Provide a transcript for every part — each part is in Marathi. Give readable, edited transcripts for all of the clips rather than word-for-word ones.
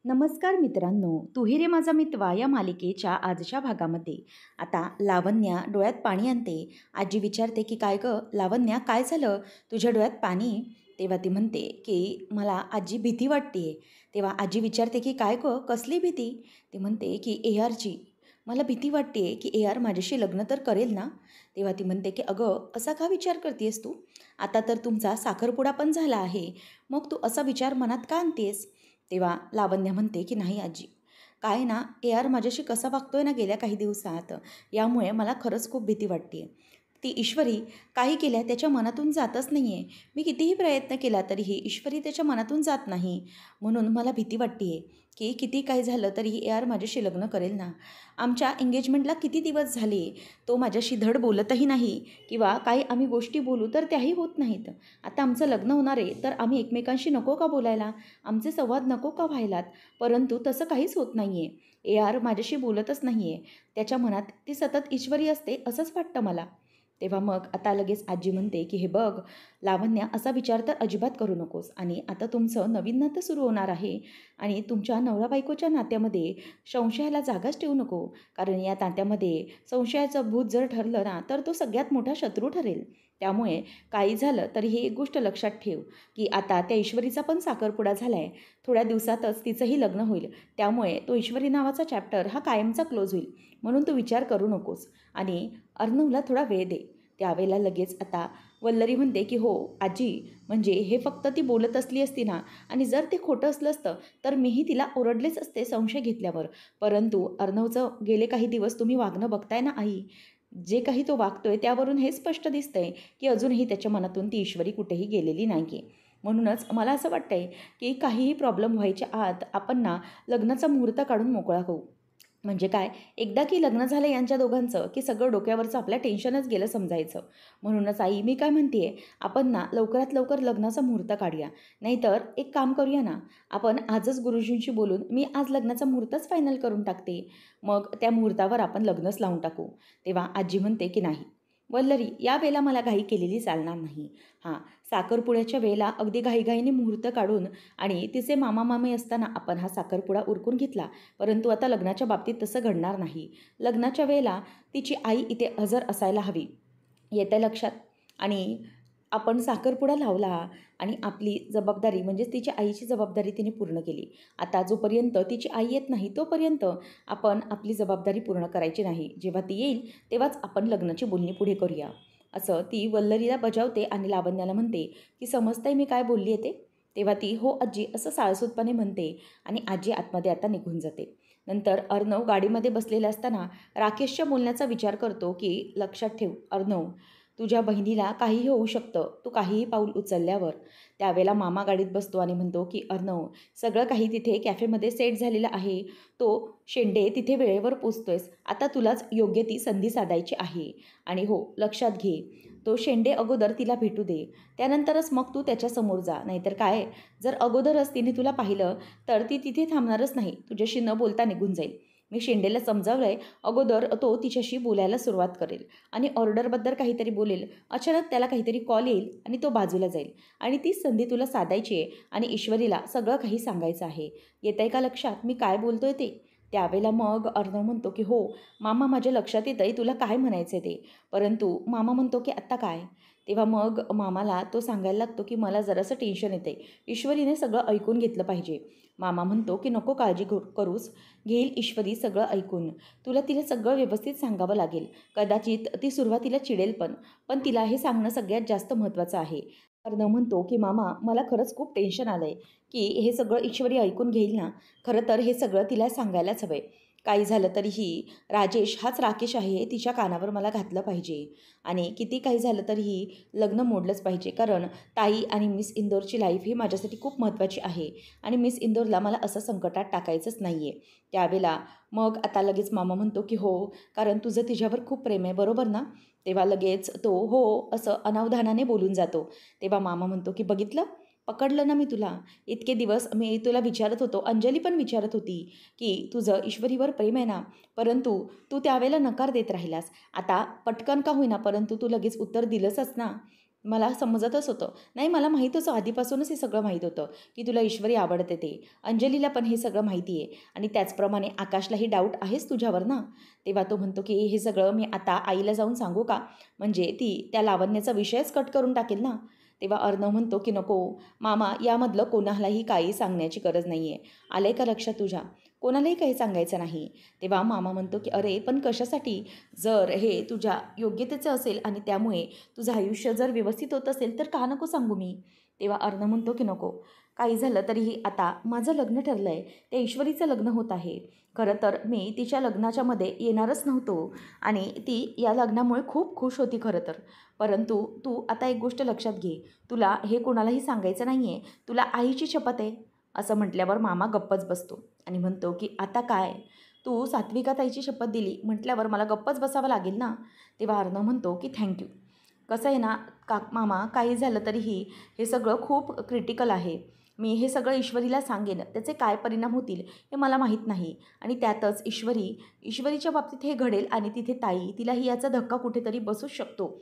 नमस्कार मित्रांनो, तू ही रे माझा मितवा या मालिकेच्या आजच्या भागामध्ये आता लावण्या डोळ्यात पाणी आणते. आजी विचारते की काय गं लावण्या, काय झालं तुझ्या डोळ्यात पाणी? तेव्हा ती म्हणते की मला आजी भीती वाटते. तेव्हा आजी विचारते की काय गं, कसली भीती? ती म्हणते की ARची. मला भीती वाटते की AR माझ्याशी लग्न तर करेल ना? तेव्हा ती म्हणते की अगं असा का विचार करतेस तू? आता तर तुमचा साखरपुडा पण झाला आहे, मग तू असा विचार मनात का आणतेस? तेव्हा लावण्य म्हणते की नाही आजी, काय ना AR माझ्याशी कसा वागतोय ना गेल्या काही दिवसात, यामुळे मला खरंच खूप भीती वाटते. ती ईश्वरी काही केल्या त्याच्या मनातून जातच नाही आहे. मी कितीही प्रयत्न केला तरीही ईश्वरी त्याच्या मनातून जात नाही. म्हणून मला भीती वाटते आहे की किती काही झालं तरीही AR माझ्याशी लग्न करेल ना. आमच्या एंगेजमेंटला किती दिवस झाले, तो माझ्याशी धड बोलतही नाही किंवा काही आम्ही गोष्टी बोलू तर त्याही होत नाहीत. आता आमचं लग्न होणार आहे तर आम्ही एकमेकांशी नको का बोलायला, आमचे संवाद नको का व्हायलात? परंतु तसं काहीच होत नाही आहे. AR माझ्याशी बोलतच नाही आहे. त्याच्या मनात ती सतत ईश्वरी असते असंच वाटतं मला. तेव्हा मग आता लगेच आजी म्हणते की हे बघ लावण्या, असा विचार तर अजिबात करू नकोस. आणि आता तुमचं नवीन नातं सुरू होणार आहे आणि तुमच्या नवरा बायकोच्या नात्यामध्ये संशयाला जागाच ठेवू नको. कारण या नात्यामध्ये संशयाचं भूत जर ठरलं ना तर तो सगळ्यात मोठा शत्रू ठरेल. त्यामुळे काही झालं तरी ही एक गोष्ट लक्षात ठेव की आता त्या ईश्वरीचा पण साखरपुडा झाला आहे. थोड्या दिवसातच तिचंही लग्न होईल. त्यामुळे तो ईश्वरी नावाचा चॅप्टर हा कायमचा क्लोज होईल. म्हणून तू विचार करू नकोस आणि अर्णवला थोडा वेळ दे. त्यावेळेला लगेच आता वल्लरी म्हणते की हो आजी, म्हणजे हे फक्त ती बोलत असली असती ना आणि जर ते खोटं असलं असतं तर मीही तिला ओरडलेच असते संशय घेतल्यावर. परंतु अर्णवचं गेले काही दिवस तुम्ही वागणं बघताय ना आई, जे काही तो वागतोय त्यावरून हे स्पष्ट दिसतंय की अजूनही त्याच्या मनातून ती ईश्वरी कुठेही गेलेली नाही आहे. म्हणूनच मला असं वाटतंय की काहीही प्रॉब्लेम व्हायच्या आत आपण ना लग्नाचा मुहूर्त काढून मोकळा होऊ. म्हणजे काय, एकदा की लग्न झालं यांच्या दोघांचं की सगळं डोक्यावरचं आपल्या टेन्शनच गेलं समजायचं. म्हणूनच आई मी काय म्हणते, आपण ना लवकरात लवकर लग्नाचा मुहूर्त काढूया. नाहीतर एक काम करूया ना, आपण आजच गुरुजींशी बोलून मी आज लग्नाचा मुहूर्तच फायनल करून टाकते. मग त्या मुहूर्तावर आपण लग्नच लावून टाकू. तेव्हा आजी म्हणते की नाही वल्लरी, यावेळेला मला घाई केलेली चालणार नाही. हां, साखरपुड्याच्या वेळेला अगदी घाईघाईने मुहूर्त काढून आणि तिचे मामा मामी असताना आपण हा साखरपुडा उरकून घेतला. परंतु आता लग्नाच्या बाबतीत तसं घडणार नाही. लग्नाच्या वेळेला तिची आई इथे हजर असायला हवी. येत्या लक्षात? आणि आपण साखरपुडा लावला आणि आपली जबाबदारी म्हणजेच तिच्या आईची जबाबदारी तिने पूर्ण केली. आता जोपर्यंत तिची आई येत नाही तोपर्यंत आपण आपली जबाबदारी पूर्ण करायची नाही. जेव्हा ती येईल तेव्हाच आपण लग्नाची बोलणी पुढे करूया. असं ती वल्लरीला बजावते आणि लावण्याला म्हणते की समजतंय मी काय बोलली आहे ते? तेव्हा ती हो आजी असं साळसूतपणे म्हणते आणि आजी आतमध्ये आता निघून जाते. नंतर अर्णव गाडीमध्ये बसलेला असताना राकेशच्या बोलण्याचा विचार करतो की लक्षात ठेव अर्णव, तुझ्या बहिणीला काहीही होऊ शकतं, तू काहीही पाऊल उचलल्यावर. त्यावेळेला मामा गाडीत बसतो आणि म्हणतो की अर्णव, सगळं काही तिथे कॅफेमध्ये सेट झालेलं आहे. तो शेंडे तिथे वेळेवर पोचतोयस. आता तुलाच योग्य ती संधी साधायची आहे. आणि हो लक्षात घे, तो शेंडे अगोदर तिला भेटू दे. त्यानंतरच मग तू त्याच्यासमोर जा. नाहीतर काय, जर अगोदरच तिने तुला पाहिलं तर ती तिथे थांबणारच नाही. तुझ्याशी न बोलता निघून जाईल. मी शेंडेला समजावलंय, अगोदर तो तिच्याशी बोलायला सुरुवात करेल आणि ऑर्डरबद्दल काहीतरी बोलेल. अचानक त्याला काहीतरी कॉल येईल आणि तो बाजूला जाईल आणि तीच संधी तुला साधायची आहे आणि ईश्वरीला सगळं काही सांगायचं आहे. येतंय का लक्षात मी काय बोलतोय ते? त्यावेळेला मग अर्णव म्हणतो की हो मामा, माझ्या लक्षात येतंय तुला काय म्हणायचं ते. परंतु मामा म्हणतो की आत्ता काय? तेव्हा मग मामाला तो सांगायला लागतो की मला जरासं टेन्शन येतंय. ईश्वरीने सगळं ऐकून घेतलं पाहिजे. मामा म्हणतो की नको काळजी करूस, घेईल ईश्वरी सगळं ऐकून. तुला तिला सगळं व्यवस्थित सांगावं लागेल. कदाचित ती सुरुवातीला चिडेल पण तिला हे सांगणं सगळ्यात जास्त महत्त्वाचं आहे. अर्णव म्हणतो की मामा, मला खरंच खूप टेन्शन आलं आहे की हे सगळं ईश्वरी ऐकून घेईल ना. खरं तर हे सगळं तिला सांगायलाच हवं आहे. काही झालं तरीही राजेश हाच राकेश आहे हे तिच्या कानावर मला घातलं पाहिजे. आणि किती काही झालं तरीही लग्न मोडलंच पाहिजे. कारण ताई आणि मिस इंदोरची लाईफ ही माझ्यासाठी खूप महत्त्वाची आहे आणि मिस इंदोरला मला असं संकटात टाकायचंच नाही आहे. त्यावेळेला मग आता लगेच मामा म्हणतो की हो, कारण तुझं तिच्यावर खूप प्रेम आहे बरोबर ना? तेव्हा लगेच तो हो असं अनावधानाने बोलून जातो. तेव्हा मामा म्हणतो की बघितलं, पकडलं ना मी तुला. इतके दिवस मी तुला विचारत होतो, अंजली पण विचारत होती की तुझं ईश्वरीवर प्रेम आहे ना, परंतु तू त्यावेळेला नकार देत राहिलास. आता पटकन का होईना परंतु तू लगेच उत्तर दिलंसच ना. मला समजतच होतं. नाही, मला माहीतच आधीपासूनच हे सगळं माहीत होतं, की तुला ईश्वरी आवडते ते. अंजलीला पण हे सगळं माहिती आहे आणि त्याचप्रमाणे आकाशलाही डाऊट आहेच तुझ्यावर ना. तेव्हा तो म्हणतो, की हे सगळं मी आता आईला जाऊन सांगू का? म्हणजे ती त्या लावण्याचा विषयच कट करून टाकेल ना. तेव्हा अर्णव म्हणतो, की नको मामा, यामधलं कोणालाही काही सांगण्याची गरज नाही आहे. आलंय का लक्षात तुझ्या? कोणालाही काही सांगायचं नाही. तेव्हा मामा म्हणतो, की अरे पण कशासाठी? जर हे तुझ्या योग्यतेचं असेल आणि त्यामुळे तुझं आयुष्य जर व्यवस्थित होत असेल तर का नको सांगू मी. तेव्हा अर्णव म्हणतो, की नको, काही झालं तरीही आता माझं लग्न ठरलं आहे, त्या ईश्वरीचं लग्न होत आहे. खरं तर मी तिच्या लग्नाच्या मध्ये येणारच नव्हतो आणि ती या लग्नामुळे खूप खुश होती खरं तर. परंतु तू आता एक गोष्ट लक्षात घे, तुला हे कोणालाही सांगायचं नाही आहे, तुला आईची शपथ आहे. असं म्हटल्यावर मामा गप्पच बसतो आणि म्हणतो, की आता काय, तू सात्विका ताईची शपथ दिली म्हटल्यावर मला गप्पच बसावं लागेल ना. तेव्हा अर्णव म्हणतो, की थँक्यू. कसं आहे ना मामा, काही झालं तरीही हे सगळं खूप क्रिटिकल आहे. मी हे सगळं ईश्वरीला सांगेन, त्याचे काय परिणाम होतील हे मला माहीत नाही. आणि त्यातच ईश्वरीच्या बाबतीत हे घडेल आणि तिथे ताई, तिलाही याचा धक्का कुठेतरी बसूच शकतो.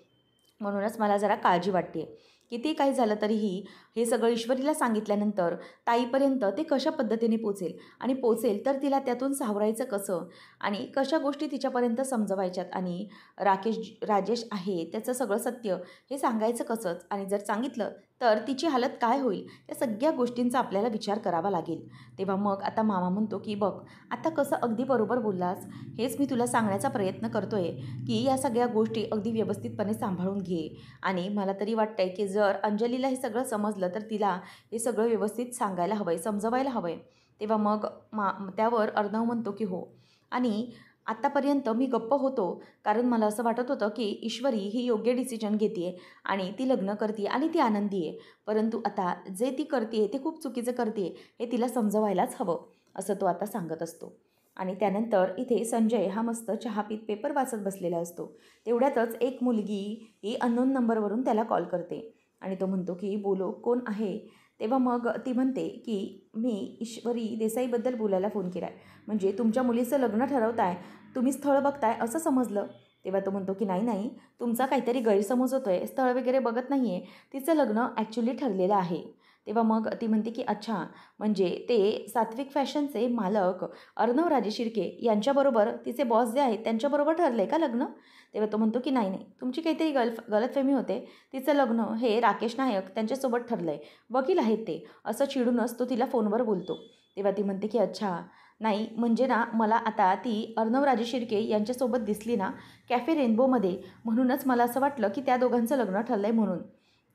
म्हणूनच मला जरा काळजी वाटते. किती काही झालं तरीही हे सगळं ईश्वरीला सांगितल्यानंतर ताईपर्यंत ते कशा पद्धतीने पोचेल आणि पोचेल तर तिला त्यातून सावरायचं कसं आणि कशा गोष्टी तिच्यापर्यंत समजवायच्यात आणि राजेश आहे त्याचं सगळं सत्य हे सांगायचं कसंच आणि जर सांगितलं तर तिची हालत काय होईल, या सगळ्या गोष्टींचा आपल्याला विचार करावा लागेल. तेव्हा मग आता मामा म्हणतो, की बघ आता कसं अगदी बरोबर बोललास, हेच मी तुला सांगण्याचा प्रयत्न करतोय, की या सगळ्या गोष्टी अगदी व्यवस्थितपणे सांभाळून घे. आणि मला तरी वाटतंय, की जर अंजलीला हे सगळं समजलं तर तिला हे सगळं व्यवस्थित सांगायला हवं आहे, समजवायला हवं आहे. तेव्हा मग त्यावर अर्णव म्हणतो, की हो. आणि आत्तापर्यंत मी गप्प होतो, कारण मला असं वाटत होतं, की ईश्वरी ही योग्य डिसिजन घेते आहे आणि ती लग्न करते आणि ती आनंदी आहे. परंतु आता जे ती करते ते खूप चुकीचं करते हे तिला समजवायलाच हवं, असं तो आता सांगत असतो. आणि त्यानंतर इथे संजय हा मस्त चहा पीत पेपर वाचत बसलेला असतो. तेवढ्यातच एक मुलगी ही अननोन नंबरवरून त्याला कॉल करते आणि तो म्हणतो, की बोलो कोण आहे. तेव्हा मग ती म्हणते, की मी ईश्वरी देसाईबद्दल बोलायला फोन केला आहे. म्हणजे तुमच्या मुलीचं लग्न ठरवताय, तुम्ही स्थळ बघताय असं समजलं. तेव्हा तो म्हणतो, की नाही नाही, तुमचा काहीतरी गैरसमज होतो आहे, स्थळ वगैरे बघत नाही आहे, तिचं लग्न ॲक्च्युली ठरलेलं आहे. तेव्हा मग ती म्हणते, की अच्छा, म्हणजे ते सात्विक फॅशनचे मालक अर्णव राजे शिर्के यांच्याबरोबर तिचे बॉस जे आहेत त्यांच्याबरोबर ठरलं आहे का लग्न. तेव्हा तो म्हणतो, की नाही नाही, तुमची काहीतरी गलतफहमी होते, तिचं लग्न हे राकेश नायक त्यांच्यासोबत ठरलं आहे, वकील आहेत ते, असं चिडूनच तो तिला फोनवर बोलतो. तेव्हा ती म्हणते, की अच्छा, नाही म्हणजे ना मला आता ती अर्णव राजे शिर्के यांच्यासोबत दिसली ना कॅफे रेनबोमध्ये, म्हणूनच मला असं वाटलं की त्या दोघांचं लग्न ठरलं आहे म्हणून.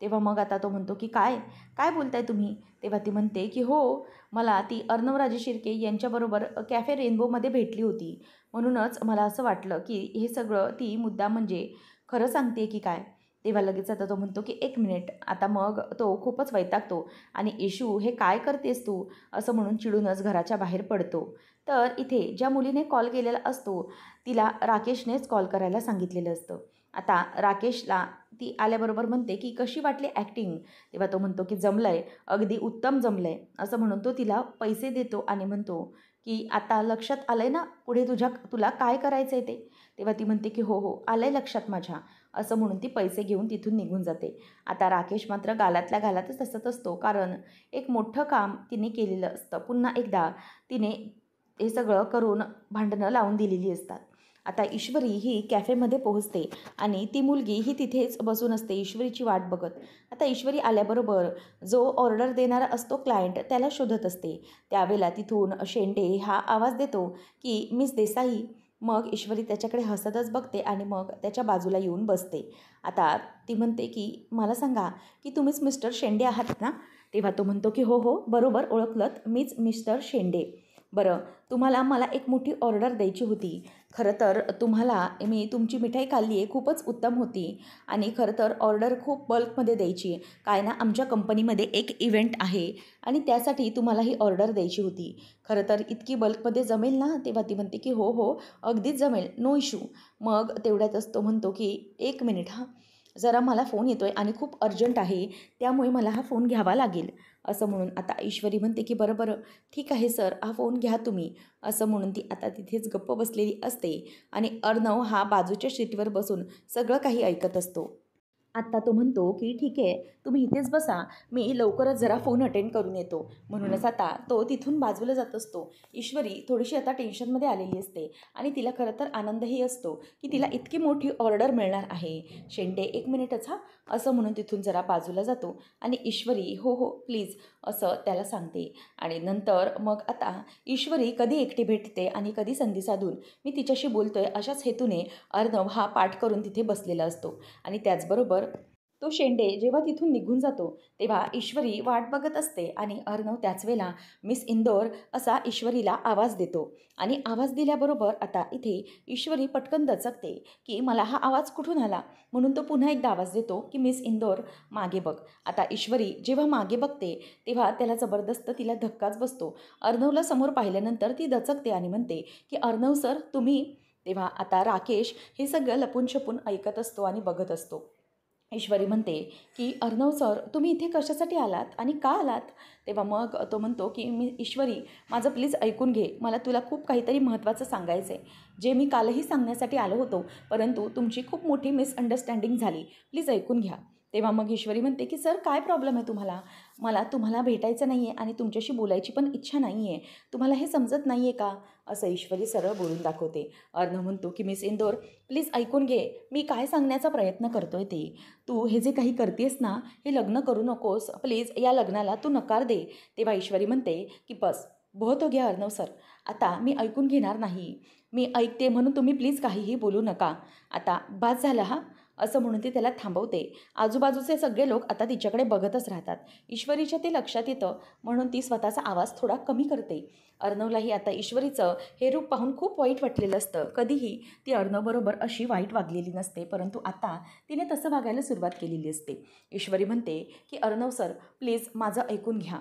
तेव्हा मग आता तो म्हणतो, की काय काय बोलताय तुम्ही. तेव्हा ती म्हणते, की हो, मला ती अर्णव राजे शिर्के यांच्याबरोबर कॅफे रेनबोमध्ये भेटली होती, म्हणूनच मला असं वाटलं की हे सगळं ती मुद्दाम म्हणजे खरं सांगते की काय. तेव्हा लगेच आता तो म्हणतो, की एक मिनिट. आता मग तो खूपच वैतागतो आणि इशू हे काय करतेस तू, असं म्हणून चिडूनच घराच्या बाहेर पडतो. तर इथे ज्या मुलीने कॉल केलेला असतो तिला राकेशनेच कॉल करायला सांगितलेलं असतं. आता राकेशला ती आल्याबरोबर म्हणते, की कशी वाटली ॲक्टिंग. तेव्हा तो म्हणतो, की जमलंय, अगदी उत्तम जमलंय, असं म्हणून तो तिला पैसे देतो आणि म्हणतो, की आता लक्षात आलंय ना पुढे तुला काय करायचं आहे ते. तेव्हा ती म्हणते, की हो हो आलंय लक्षात माझ्या, असं म्हणून ती पैसे घेऊन तिथून निघून जाते. आता राकेश मात्र गालातल्या गालातच हसत असतो, कारण एक मोठं काम तिने केलेलं असतं. पुन्हा एकदा तिने हे सगळं करून भांडणं लावून दिलेली असतात. आता ईश्वरी ही कॅफेमध्ये पोहोचते आणि ती मुलगी ही तिथेच बसून असते ईश्वरीची वाट बघत. आता ईश्वरी आल्याबरोबर जो ऑर्डर देणारा असतो क्लायंट त्याला शोधत असते. त्यावेळेला तिथून शेंडे हा आवाज देतो, की मिस देसाई. मग ईश्वरी त्याच्याकडे हसतच बघते आणि मग त्याच्या बाजूला येऊन बसते. आता ती म्हणते, की मला सांगा, की तुम्हीच मिस्टर शेंडे आहात ना. तेव्हा तो म्हणतो, की हो हो बरोबर ओळखलत, मीच मिस्टर शेंडे. बरं, तुम्हाला मला एक मोठी ऑर्डर द्यायची होती. खरं तर तुम्हाला मी तुमची मिठाई खाल्ली आहे, खूपच उत्तम होती आणि खरं तर ऑर्डर खूप बल्कमध्ये द्यायची आहे. काय ना आमच्या कंपनीमध्ये एक इव्हेंट आहे आणि त्यासाठी तुम्हाला ही ऑर्डर द्यायची होती. खरं तर इतकी बल्कमध्ये जमेल ना. तेव्हा ती म्हणते, की हो हो अगदीच जमेल, नो इश्यू. मग तेवढ्यातच तो म्हणतो, की एक मिनिट हां, जरा मला फोन येतो आहे आणि खूप अर्जंट आहे, त्यामुळे मला हा फोन घ्यावा लागेल. असं म्हणून आता ईश्वरी म्हणते, की बरं बरं ठीक आहे सर, हा फोन घ्या तुम्ही. असं म्हणून ती आता तिथेच गप्प बसलेली असते आणि अर्णव हा बाजूच्या सीटवर बसून सगळं काही ऐकत असतो. आत्ता तो म्हणतो की ठीक आहे, तुम्ही इथेच बसा, मी लवकरच जरा फोन अटेंड करून येतो. म्हणूनच आता तो तिथून बाजूला जात असतो. ईश्वरी थोडीशी आता टेन्शनमध्ये आलेली असते आणि तिला खरं तर आनंदही असतो की तिला इतकी मोठी ऑर्डर मिळणार आहे. शेंडे 1 मिनिटच हां, असं म्हणून तिथून जरा बाजूला जातो आणि ईश्वरी हो हो प्लीज असं त्याला सांगते. आणि नंतर मग आता ईश्वरी कधी एकटी भेटते आणि कधी संधी साधून मी तिच्याशी बोलतोय अशाच हेतूने अर्णव हा पाठ करून तिथे बसलेला असतो. आणि त्याचबरोबर तो शेंडे जेव्हा तिथून निघून जातो तेव्हा ईश्वरी वाट बघत असते आणि अर्णव त्याच वेळेला मिस इंदोर असा ईश्वरीला आवाज देतो. आणि आवाज दिल्याबरोबर आता इथे ईश्वरी पटकन दचकते की मला हा आवाज कुठून आला. म्हणून तो पुन्हा एकदा आवाज देतो की मिस इंदोर मागे बघ. आता ईश्वरी जेव्हा मागे बघते तेव्हा त्याला जबरदस्त तिला धक्काच बसतो. अर्णवला समोर पाहिल्यानंतर ती दचकते आणि म्हणते की अर्णव सर तुम्ही. तेव्हा आता राकेश हे सगळं लपून छपून ऐकत असतो आणि बघत असतो. ईश्वरी म्हणते की अर्णव सर तुम्ही इथे कशासाठी आलात आणि का आलात. तेव्हा मग तो म्हणतो की मी ईश्वरी माझं प्लीज ऐकून घे, मला तुला खूप काहीतरी महत्त्वाचं सांगायचं आहे, जे मी कालही सांगण्यासाठी आलो होतो परंतु तुमची खूप मोठी मिसअंडरस्टँडिंग झाली, प्लीज ऐकून घ्या. तेव्हा मग ईश्वरी म्हणते की सर काय प्रॉब्लेम आहे तुम्हाला, मला तुम्हाला भेटायचं नाही आहे आणि तुमच्याशी बोलायची पण इच्छा नाही आहे, तुम्हाला हे समजत नाही आहे का, असं ईश्वरी सरळ बोलून दाखवते. अर्णव म्हणतो की मिस इंदोर प्लीज ऐकून घे, मी काय सांगण्याचा प्रयत्न करतोय ते, तू हे जे काही करतेस ना हे लग्न करू नकोस प्लीज, या लग्नाला तू नकार दे. तेव्हा ईश्वरी म्हणते की बस बहुत हो गया अर्णव सर, आता मी ऐकून घेणार नाही, मी ऐकते म्हणून तुम्ही प्लीज काहीही बोलू नका, आता बास झालं हा, असं म्हणून ती त्याला थांबवते. आजूबाजूचे सगळे लोक आता तिच्याकडे बघतच राहतात. ईश्वरीच्या ते लक्षात येतं म्हणून ती स्वतःचा आवाज थोडा कमी करते. अर्णवलाही आता ईश्वरीचं हे रूप पाहून खूप वाईट वाटलेलं असतं. कधीही ती अर्णवबरोबर अशी वाईट वागलेली नसते परंतु आता तिने तसं वागायला सुरुवात केलेली असते. ईश्वरी म्हणते की अर्णव सर प्लीज माझं ऐकून घ्या,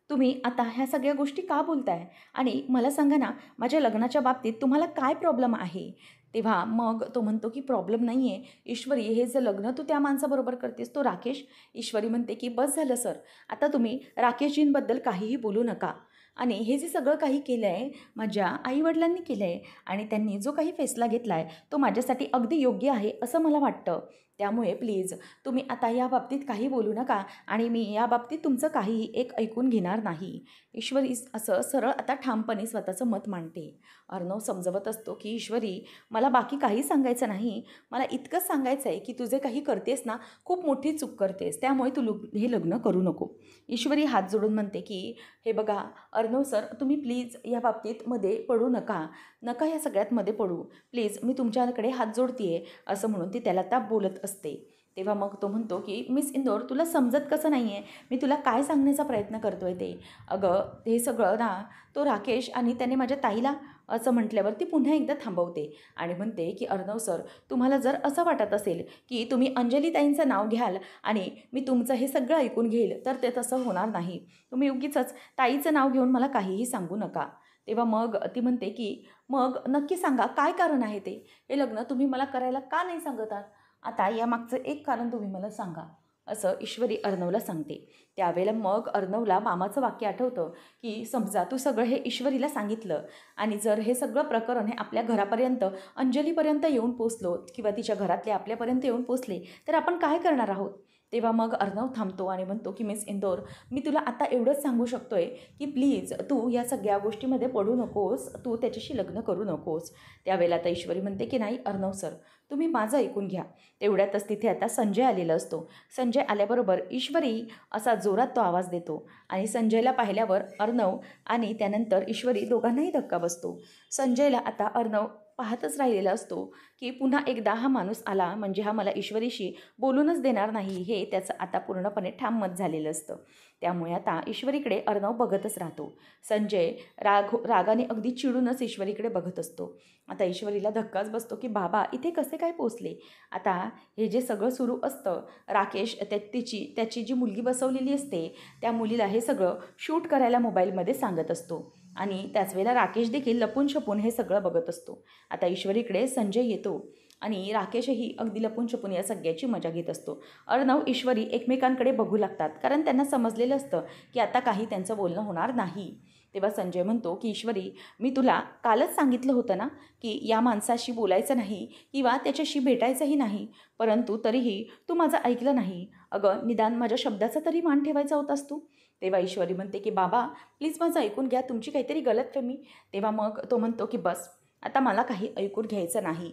तुम्ही आता ह्या सगळ्या गोष्टी का बोलताय आणि मला सांगा ना माझ्या लग्नाच्या बाबतीत तुम्हाला काय प्रॉब्लेम आहे. तेव्हा मग तो म्हणतो की प्रॉब्लेम नाही आहे ईश्वरी, हे जे लग्न तू त्या माणसाबरोबर करतेस तो राकेश. ईश्वरी म्हणते की बस झालं सर, आता तुम्ही राकेशजींबद्दल काहीही बोलू नका आणि हे जे सगळं काही केलं आहे माझ्या आईवडिलांनी केलं आहे आणि त्यांनी जो काही फैसला घेतला आहे तो माझ्यासाठी अगदी योग्य आहे असं मला वाटतं. त्यामुळे प्लीज तुम्ही आता या बाबतीत काही बोलू नका आणि मी या बाबतीत तुमचं काहीही एक ऐकून घेणार नाही. ईश्वरी असं सरळ आता ठामपणे स्वतःचं मत मांडते. अर्णव समजवत असतो की ईश्वरी मला बाकी काही सांगायचं नाही, मला इतकंच सांगायचं आहे की तुझे काही करतेस ना खूप मोठी चूक करतेस, त्यामुळे तू हे लग्न करू नको. ईश्वरी हात जोडून म्हणते की हे बघा अर्णव सर तुम्ही प्लीज या बाबतीत मध्ये पडू नका, नका या सगळ्यात मध्ये पडू, प्लीज मी तुमच्याकडे हात जोडते आहे, असं म्हणून ती त्याला त्या बोलत असते. तेव्हा मग तो म्हणतो की मिस इंदोर तुला समजत कसं नाही आहे, मी तुला काय सांगण्याचा प्रयत्न करतो आहे ते. अगं हे सगळं ना तो राकेश आणि त्याने माझ्या ताईला असं म्हटल्यावर ती पुन्हा एकदा थांबवते आणि म्हणते की अर्णव सर तुम्हाला जर असं वाटत असेल की तुम्ही अंजलीताईंचं नाव घ्याल आणि मी तुमचं हे सगळं ऐकून घेईल तर ते तसं होणार नाही, तुम्ही उगीचच ताईचं नाव घेऊन मला काहीही सांगू नका. तेव्हा मग ती म्हणते की मग नक्की सांगा काय कारण आहे ते, हे लग्न तुम्ही मला करायला का नाही सांगत आहात, आता यामागचं एक कारण तुम्ही मला सांगा, असं ईश्वरी अर्णवला सांगते. त्यावेळेला मग अर्णवला मामाचं वाक्य आठवतं की समजा तू सगळं हे ईश्वरीला सांगितलं आणि जर हे सगळं प्रकरण हे आपल्या घरापर्यंत अंजलीपर्यंत येऊन पोचलो किंवा तिच्या घरातले आपल्यापर्यंत येऊन पोचले तर आपण काय करणार आहोत. तेव्हा मग अर्णव थांबतो आणि म्हणतो की मिस इंदोर मी तुला आता एवढंच सांगू शकतो आहे की प्लीज तू या सगळ्या गोष्टीमध्ये पडू नकोस, तू त्याच्याशी लग्न करू नकोस. त्यावेळेला आता ईश्वरी म्हणते की नाही अर्णव सर तुम्ही माझं ऐकून घ्या. तेवढ्यातच तिथे आता संजय आलेला असतो. संजय आल्याबरोबर ईश्वरी असा जोरात तो आवाज देतो आणि संजयला पाहिल्यावर अर्णव आणि त्यानंतर ईश्वरी दोघांनाही धक्का बसतो. संजयला आता अर्णव पाहतच राहिलेला असतो की पुन्हा एकदा हा माणूस आला म्हणजे हा मला ईश्वरीशी बोलूनच देणार नाही, हे त्याचं आता पूर्णपणे ठाम मत झालेलं असतं. त्यामुळे आता ईश्वरीकडे अर्णव बघतच राहतो. संजय रागाने अगदी चिडूनच ईश्वरीकडे बघत असतो. आता ईश्वरीला धक्काच बसतो की बाबा इथे कसे काय पोचले. आता हे जे सगळं सुरू असतं राकेश त्याची जी मुलगी बसवलेली असते त्या मुलीला हे सगळं शूट करायला मोबाईलमध्ये सांगत असतो आणि त्याच वेळेला राकेश देखील लपून छपून हे सगळं बघत असतो. आता ईश्वरीकडे संजय येतो आणि राकेशही अगदी लपून छपून या सगळ्याची मजा घेत असतो. अर्णव ईश्वरी एकमेकांकडे बघू लागतात कारण त्यांना समजलेलं असतं की आता काही त्यांचं बोलणं होणार नाही. तेव्हा संजय म्हणतो की ईश्वरी, मी तुला कालच सांगितलं होतं ना की या माणसाशी बोलायचं नाही किंवा त्याच्याशी भेटायचंही नाही, परंतु तरीही तू माझं ऐकलं नाही. अगं निदान माझ्या शब्दाचा तरी मान ठेवायचा होतास तू. तेव्हा ईश्वरी म्हणते की बाबा प्लीज माझं ऐकून घ्या, तुमची काहीतरी गलतफहमी. तेव्हा मग तो म्हणतो की बस आता मला काही ऐकून घ्यायचं नाही.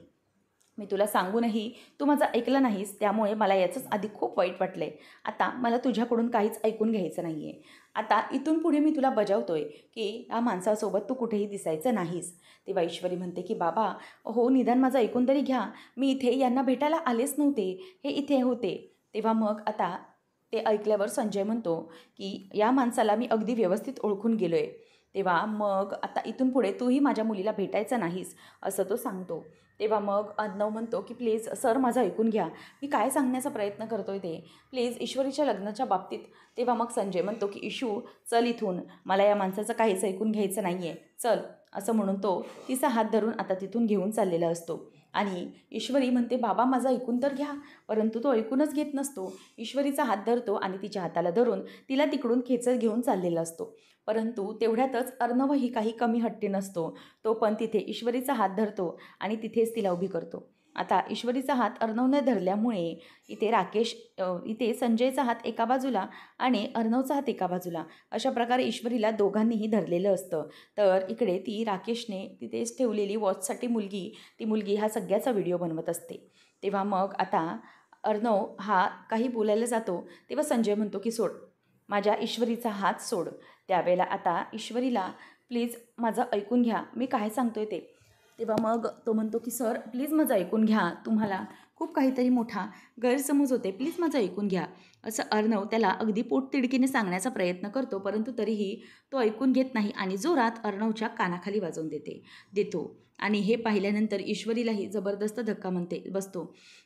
मी तुला सांगूनही तू माझं ऐकलं नाहीस, त्यामुळे मला याचंच आधी खूप वाईट वाटलं आहे. आता मला तुझ्याकडून काहीच ऐकून घ्यायचं नाही आहे. आता इथून पुढे मी तुला बजावतोय की या माणसासोबत तू कुठेही दिसायचं नाहीस. तेव्हा ईश्वरी म्हणते की बाबा हो निदान माझं ऐकून तरी घ्या, मी इथे यांना भेटायला आलेच नव्हते, हे इथे होते. तेव्हा मग आता ते ऐकल्यावर संजय म्हणतो की या माणसाला मी अगदी व्यवस्थित ओळखून गेलो आहे. तेव्हा मग आता इथून पुढे तूही माझ्या मुलीला भेटायचं नाहीस असं तो सांगतो. तेव्हा मग अर्णव म्हणतो की प्लीज सर माझं ऐकून घ्या, मी काय सांगण्याचा प्रयत्न करतोय ते प्लीज ईश्वरीच्या लग्नाच्या बाबतीत. तेव्हा मग संजय म्हणतो की इशू चल इथून, मला या माणसाचं काहीच ऐकून घ्यायचं नाही आहे, चल असं म्हणून तो तिचा हात धरून आता तिथून घेऊन चाललेला असतो. आणि ईश्वरी म्हणते बाबा माझं ऐकून तर घ्या, परंतु तो ऐकूनच घेत नसतो. ईश्वरीचा हात धरतो आणि तिच्या हाताला धरून तिला तिकडून खेचत घेऊन चाललेला असतो. परंतु तेवढ्यातच अर्णवही काही कमी हट्टी नसतो. तो पण तिथे ईश्वरीचा हात धरतो आणि तिथेच तिला उभी करतो. आता ईश्वरीचा हात अर्णवने धरल्यामुळे इथे संजयचा हात एका बाजूला आणि अर्णवचा हात एका बाजूला, अशा प्रकारे ईश्वरीला दोघांनीही धरलेलं असतं. तर इकडे ती राकेशने तिथेच ठेवलेली वॉचसाठी ती मुलगी हा सगळ्याचा व्हिडिओ बनवत असते. तेव्हा मग आता अर्णव हा काही बोलायला जातो तेव्हा संजय म्हणतो की सोड, माझ्या ईश्वरीचा हात सोड. त्यावेळेला आता ईश्वरीला प्लीज माझं ऐकून घ्या, मी काय सांगतोय ते. तेव्हा मग तो म्हणतो की सर प्लीज माझं ऐकून घ्या, तुम्हाला खूप काहीतरी मोठा गैरसमज होते, प्लीज माझं ऐकून घ्या असं अर्णव त्याला अगदी पोटतिडकीने सांगण्याचा प्रयत्न करतो. परंतु तरीही तो ऐकून घेत नाही आणि जोरात अर्णवच्या कानाखाली वाजवून देतो. आणि हे पाहिल्यानंतर ईश्वरीलाही जबरदस्त धक्का बसतो.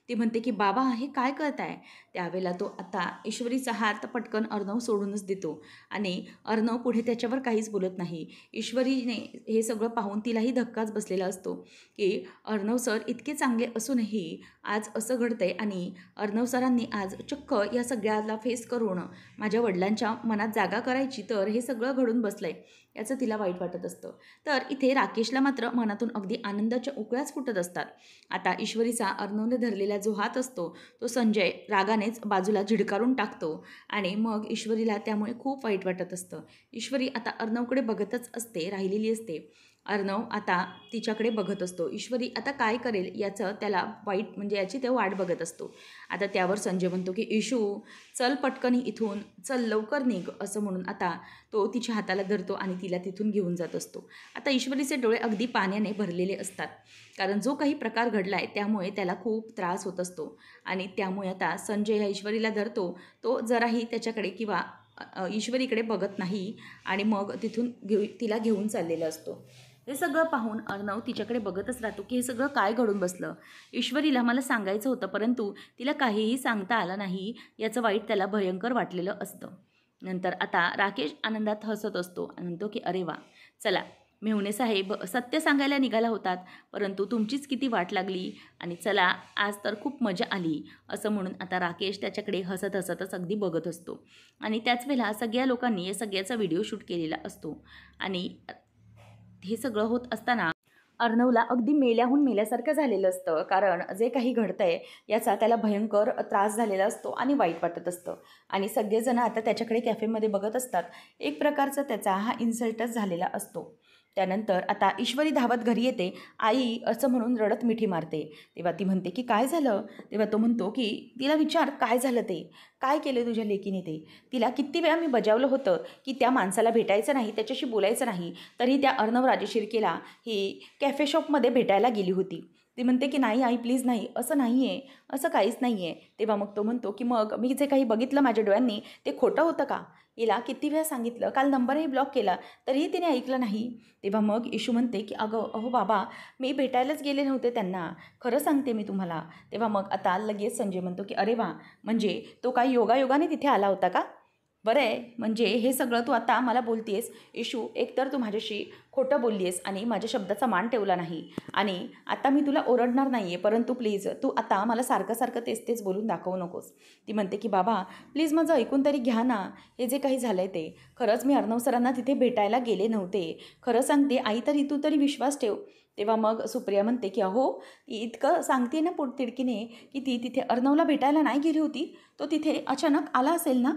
ती म्हणते की बाबा हे काय करताय. त्यावेळेला तो आता ईश्वरीचा हात पटकन अर्णव सोडूनच देतो आणि अर्णव पुढे त्याच्यावर काहीच बोलत नाही. ईश्वरीने हे सगळं पाहून तिलाही धक्काच बसलेला असतो की अर्णव सर इतके चांगले असूनही आज असं घडतंय आणि अर्णव सरांनी आज चक्क या सगळ्याला फेस करून माझ्या वडिलांच्या मनात जागा करायची, तर हे सगळं घडून बसलंय याचं तिला वाईट वाटत असतं. तर इथे राकेशला मात्र मनातून अगदी आनंदाच्या उकळ्याच फुटत असतात. आता ईश्वरीचा अर्णवने धरलेला जो हात असतो तो संजय रागानेच बाजूला झिडकारून टाकतो आणि मग ईश्वरीला त्यामुळे खूप वाईट वाटत असतं. ईश्वरी आता अर्णवकडे बघतच राहिलेली असते. अर्णव आता तिच्याकडे बघत असतो. ईश्वरी आता काय करेल याचं त्याला याची ते वाट बघत असतो. आता त्यावर संजय म्हणतो की इशू चल पटकन इथून, चल लवकर निघ असं म्हणून आता तो तिच्या हाताला धरतो आणि तिला तिथून घेऊन जात असतो. आता ईश्वरीचे डोळे अगदी पाण्याने भरलेले असतात, कारण जो काही प्रकार घडला आहे त्यामुळे त्याला खूप त्रास होत असतो. आणि त्यामुळे आता संजय ह्या ईश्वरीला धरतो, तो जराही त्याच्याकडे किंवा ईश्वरीकडे बघत नाही आणि मग तिथून तिला घेऊन चाललेला असतो. हे सगळं पाहून अर्णव तिच्याकडे बघतच राहतो की हे सगळं काय घडून बसलं. ईश्वरीला मला सांगायचं होतं परंतु तिला काहीही सांगता आलं नाही याचं वाईट त्याला भयंकर वाटलेलं असतं. नंतर आता राकेश आनंदात हसत असतो आणि म्हणतो की अरे वा, चला मेहुणे साहेब सत्य सांगायला निघाला होतात, परंतु तुमचीच किती वाट लागली आणि चला आज तर खूप मजा आली असं म्हणून आता राकेश त्याच्याकडे हसतच अगदी बघत असतो. आणि त्याच वेळेला सगळ्या लोकांनी या सगळ्याचा व्हिडिओ शूट केलेला असतो. आणि हे सगळं होत असताना अर्णवला अगदी मेल्याहून मेल्यासारखं झालेलं असतं, कारण जे काही घडतंय याचा त्याला भयंकर त्रास झालेला असतो आणि वाईट वाटत असतं. आणि सगळेजण आता त्याच्याकडे कॅफेमध्ये बघत असतात. एक प्रकारचा त्याचा हा इन्सल्टच झालेला असतो. त्यानंतर आता ईश्वरी धावत घरी येते. आई असं म्हणून रडत मिठी मारते. तेव्हा ती म्हणते की काय झालं. तेव्हा तो म्हणतो की तिला विचार काय झालं ते, काय केलं तुझ्या लेकीने ते. तिला किती वेळा मी बजावलं होतं की त्या माणसाला भेटायचं नाही, त्याच्याशी बोलायचं नाही, तरी त्या अर्णव राजेशिर्केला ही कॅफे शॉपमध्ये भेटायला गेली होती. ती म्हणते की नाही आई प्लीज नाही, असं नाही आहे, असं काहीच नाही आहे. तेव्हा मग तो म्हणतो की मग मी जे काही बघितलं माझ्या डोळ्यांनी ते खोटं होतं का. हिला किती वेळा सांगितलं, काल नंबरही ब्लॉक केला तरीही तिने ऐकलं नाही. तेव्हा मग इशू म्हणते की अहो बाबा मी भेटायलाच गेले नव्हते त्यांना, खरं सांगते मी तुम्हाला. तेव्हा मग आता लगेच संजय म्हणतो की अरे वा, म्हणजे तो काही योगायोगाने तिथे आला होता का. बरं आहे, म्हणजे हे सगळं तू आता मला बोलतेस इशू. एकतर तू माझ्याशी खोटं बोलली आहेस आणि माझ्या शब्दाचा मान ठेवला नाही. आणि आता मी तुला ओरडणार नाही आहे, परंतु प्लीज तू आता मला सारखं सारखं तेच तेच बोलून दाखवू नकोस. ती म्हणते की बाबा प्लीज माझं ऐकून तरी घ्या ना. हे जे काही झालं आहे ते खरंच मी अर्णव सरांना तिथे भेटायला गेले नव्हते. खरं सांगते आई, तरी तू तरी विश्वास ठेव. तेव्हा मग सुप्रिया म्हणते की अहो इतकं सांगते ना पोटतिडकीने की ती तिथे अर्णवला भेटायला नाही गेली होती, तो तिथे अचानक आला असेल ना.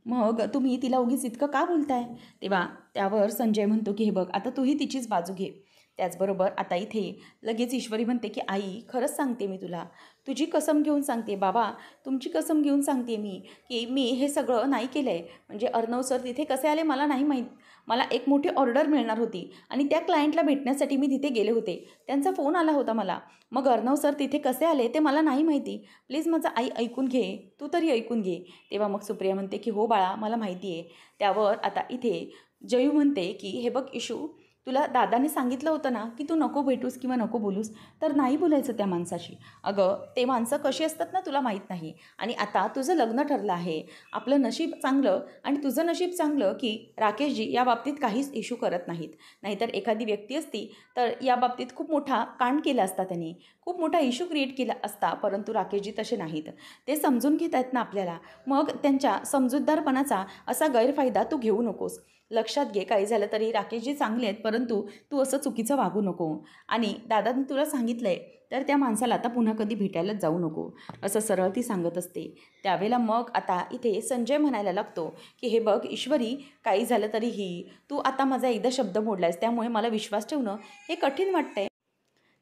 मग तुम्ही तिला उगीच इतकं का बोलताय. तेव्हा त्यावर संजय म्हणतो की हे बघ आता तूही तिचीच बाजू घे. त्याचबरोबर आता इथे लगेच ईश्वरी म्हणते की आई खरंच सांगते मी तुला, तुझी कसम घेऊन सांगते बाबा, तुमची कसम घेऊन सांगते मी की मी हे सगळं नाही केलं आहे. म्हणजे अर्णव सर तिथे कसे आले मला नाही माहीत. मला एक मोठी ऑर्डर मिळणार होती आणि त्या क्लायंटला भेटण्यासाठी मी तिथे गेले होते. त्यांचा फोन आला होता मला. मग अर्णव सर तिथे कसे आले ते मला नाही माहिती. प्लीज माझं आई ऐकून घे, तू तरी ऐकून घे. तेव्हा मग सुप्रिया म्हणते की हो बाळा मला माहिती आहे. त्यावर आता इथे जयू म्हणते की हे बघ इशू, तुला दादाने सांगितलं होतं ना की तू नको भेटूस किंवा नको बोलूस, तर नाही बोलायचं त्या माणसाशी. अगं ते माणसं कशी असतात ना तुला माहीत नाही. आणि आता तुझं लग्न ठरलं आहे. आपलं नशीब चांगलं आणि तुझं नशीब चांगलं की राकेशजी या बाबतीत काहीच इश्यू करत नाहीत. नाहीतर एखादी व्यक्ती असती तर या बाबतीत खूप मोठा कांड केला असता, त्यांनी खूप मोठा इश्यू क्रिएट केला असता. परंतु राकेशजी तसे नाहीत. ते समजून घेत आहेत ना आपल्याला. मग त्यांच्या समजूतदारपणाचा असा गैरफायदा तू घेऊ नकोस. लक्षात घे, काही झालं तरी राकेशजी चांगले आहेत, परंतु तू असं चुकीचं वागू नको. आणि दादांनी तुला सांगितलं आहे तर त्या माणसाला आता पुन्हा कधी भेटायलाच जाऊ नको, असं सरळ ती सांगत असते. त्यावेळेला मग आता इथे संजय म्हणायला लागतो की हे बघ ईश्वरी, काही झालं तरीही तू आता माझा एकदा शब्द मोडला आहेस, त्यामुळे मला विश्वास ठेवणं हे कठीण वाटतंय.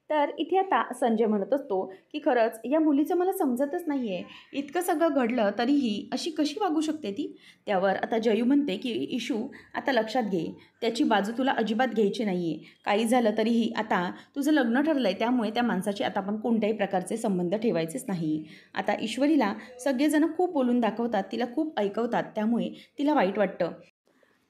तर इथे आता संजय म्हणत असतो की खरंच या मुलीचं मला समजतच नाही आहे. इतकं सगळं घडलं तरीही अशी कशी वागू शकते ती. त्यावर आता जयू म्हणते की इशू आता लक्षात घे, त्याची बाजू तुला अजिबात घ्यायची नाही आहे. काही झालं तरीही आता तुझं लग्न ठरलं आहे, त्यामुळे त्या माणसाची आता आपण कोणत्याही प्रकारचे संबंध ठेवायचेच नाही. आता ईश्वरीला सगळेजण खूप बोलून दाखवतात, तिला खूप ऐकवतात, त्यामुळे तिला वाईट वाटतं.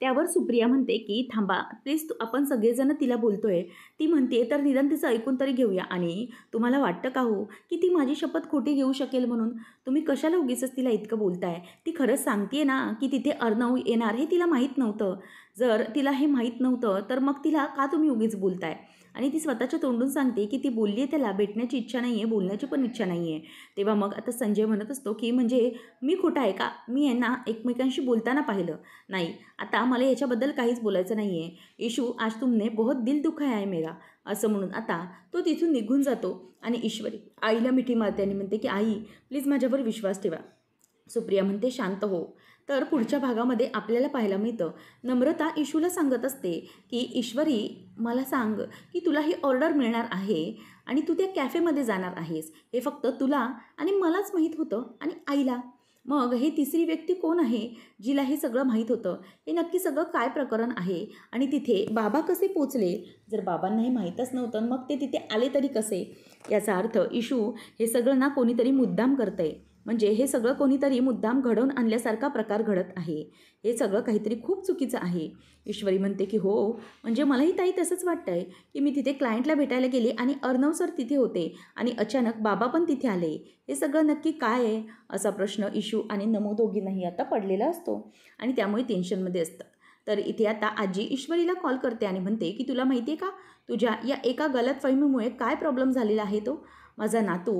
त्यावर सुप्रिया म्हणते की थांबा प्लीज, आपण सगळेजण तिला बोलतोय, ती म्हणते तर निदान तिचं ऐकून तरी घेऊया. आणि तुम्हाला वाटतं का हो की ती माझी शपथ खोटी घेऊ शकेल म्हणून? तुम्ही कशाला उगीचच तिला इतकं बोलताय. ती खरंच सांगते ना की तिथे अर्णव येणार हे तिला माहीत नव्हतं. जर तिला हे माहीत नव्हतं तर मग तिला का तुम्ही उगीच बोलताय. आणि ती स्वतःच्या तोंडून सांगते की ती बोलली आहे, त्याला भेटण्याची इच्छा नाही आहे, बोलण्याची पण इच्छा नाही आहे. तेव्हा मग आता संजय म्हणत असतो की म्हणजे मी खोटा आहे का? मी यांना एकमेकांशी बोलताना पाहिलं नाही. आता मला याच्याबद्दल काहीच बोलायचं नाही आहे. इशू आज तुमने बहुत दिल दुखाया आहे मेरा, असं म्हणून आता तो तिथून निघून जातो. आणि ईश्वरी आईला मिठी मारते आणि म्हणते की आई प्लीज माझ्यावर विश्वास ठेवा. सुप्रिया म्हणते शांत हो. तर पुढच्या भागामध्ये आपल्याला पाहायला मिळतं नम्रता इशूला सांगत असते की ईश्वरी मला सांग की तुला ही ऑर्डर मिळणार आहे आणि तू त्या कॅफेमध्ये जाणार आहेस, हे फक्त तुला आणि मलाच माहीत होतं आणि आईला. मग हे तिसरी व्यक्ती कोण आहे जिला हे सगळं माहीत होतं? हे नक्की सगळं काय प्रकरण आहे आणि तिथे बाबा कसे पोचले? जर बाबांना हे माहीतच नव्हतं मग ते तिथे आले तरी कसे? याचा अर्थ इशू हे सगळं ना कोणीतरी मुद्दाम करतंय. म्हणजे हे सगळं कोणीतरी मुद्दाम घडवून आणल्यासारखा प्रकार घडत आहे. हे सगळं काहीतरी खूप चुकीचं आहे. ईश्वरी म्हणते की हो, म्हणजे मलाही ताई तसंच वाटतंय की मी तिथे क्लायंटला भेटायला गेले आणि अर्णव सर तिथे होते आणि अचानक बाबा पण तिथे आले. हे सगळं नक्की काय आहे असा प्रश्न इशू आणि नमो दोघींनाही आता पडलेला असतो आणि त्यामुळे टेन्शनमध्ये असतं. तर इथे आता आजी ईश्वरीला कॉल करते आणि म्हणते की तुला माहिती आहे का, तुझ्या या एका गलतफहमीमुळे काय प्रॉब्लेम झालेला आहे तो? माझा नातू,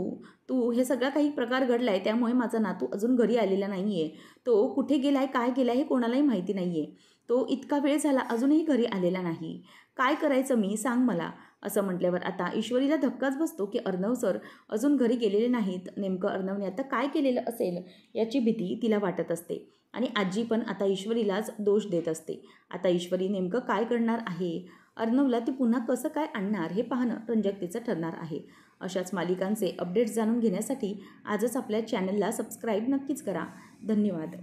तू हे सगळा काही प्रकार घडला आहे त्यामुळे माझा नातू अजून घरी आलेला नाही आहे. तो कुठे गेला आहे, काय गेला आहे हे कोणालाही माहिती नाही आहे. तो इतका वेळ झाला अजूनही घरी आलेला नाही. काय करायचं मी, सांग मला. असं म्हटल्यावर आता ईश्वरीला धक्काच बसतो की अर्णव सर अजून घरी गेलेले नाहीत. नेमकं अर्णवने आता काय केलेलं असेल याची भीती तिला वाटत असते. आणि आजी पण आता ईश्वरीलाच दोष देत असते. आता ईश्वरी नेमकं काय करणार आहे, अर्णवला ती पुन्हा कसं काय आणणार हे पाहणं रंजकतेचं ठरणार आहे. अशाच मालिकांचे अपडेट्स जाणून घेण्यासाठी आजच आपल्या चॅनलला सबस्क्राईब नक्कीच करा. धन्यवाद.